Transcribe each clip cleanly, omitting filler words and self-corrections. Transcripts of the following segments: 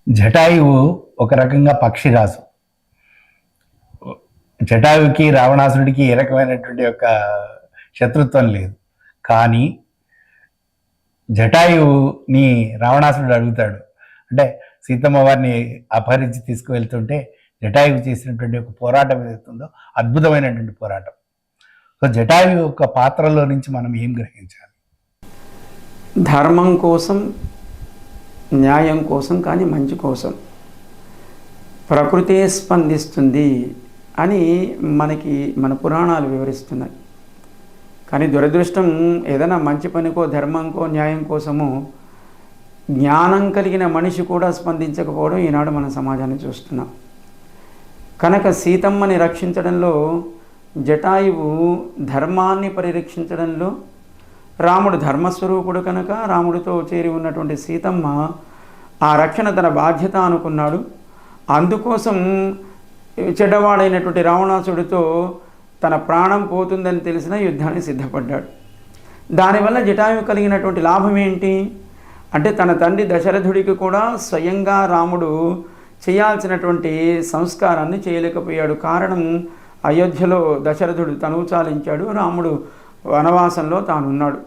జటాయువు ఒక రకంగా పక్షిరాజు. జటాయువుకి రావణాసురుడికి ఏ రకమైనటువంటి ఒక శత్రుత్వం లేదు. కానీ జటాయువుని రావణాసురుడు అడుగుతాడు. అంటే సీతమ్మ వారిని అపహరించి తీసుకువెళ్తుంటే జటాయువు చేసినటువంటి ఒక పోరాటం ఏదైతుందో అద్భుతమైనటువంటి పోరాటం. సో జటాయువు యొక్క పాత్రలో నుంచి మనం ఏం గ్రహించాలి? ధర్మం కోసం, న్యాయం కోసం, కానీ మంచి కోసం ప్రకృతే స్పందిస్తుంది అని మనకి మన పురాణాలు వివరిస్తున్నాయి. కానీ దురదృష్టం, ఏదైనా మంచి పనికో, ధర్మంకో, న్యాయం కోసమో జ్ఞానం కలిగిన మనిషి కూడా స్పందించకపోవడం ఈనాడు మన సమాజాన్ని చూస్తున్నాం. కనుక సీతమ్మని రక్షించడంలో జటాయువు, ధర్మాన్ని పరిరక్షించడంలో రాముడు ధర్మస్వరూపుడు కనుక రాముడితో చేరి ఉన్నటువంటి సీతమ్మ ఆ రక్షణ తన బాధ్యత అనుకున్నాడు. అందుకోసం చెడ్డవాడైనటువంటి రావణాసుడితో తన ప్రాణం పోతుందని తెలిసిన యుద్ధానికి సిద్ధపడ్డాడు. దానివల్ల జటాయువు కలిగినటువంటి లాభం ఏంటి అంటే, తన తండ్రి దశరథుడికి కూడా స్వయంగా రాముడు చేయాల్సినటువంటి సంస్కారాన్ని చేయలేకపోయాడు. కారణం, అయోధ్యలో దశరథుడు తనువు చాలించాడు, రాముడు వనవాసంలో తానున్నాడు.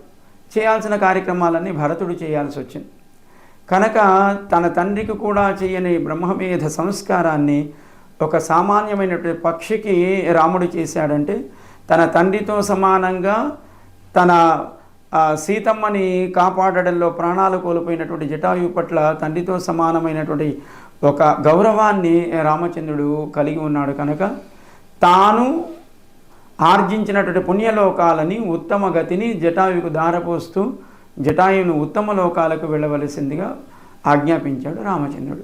చేయాల్సిన కార్యక్రమాలన్నీ భరతుడు చేయాల్సి వచ్చింది. కనుక తన తండ్రికి కూడా చేయని బ్రహ్మవేద సంస్కారాన్ని ఒక సామాన్యమైనటువంటి పక్షికి రాముడు చేశాడంటే, తన తండ్రితో సమానంగా తన సీతమ్మని కాపాడడంలో ప్రాణాలు కోల్పోయినటువంటి జటాయువు పట్ల తండ్రితో సమానమైనటువంటి ఒక గౌరవాన్ని రామచంద్రుడు కలిగి ఉన్నాడు. కనుక తాను ఆర్జించినటువంటి పుణ్యలోకాలని, ఉత్తమ గతిని జటాయువుకు దారపోస్తూ జటాయువును ఉత్తమ లోకాలకు వెళ్ళవలసిందిగా ఆజ్ఞాపించాడు రామచంద్రుడు.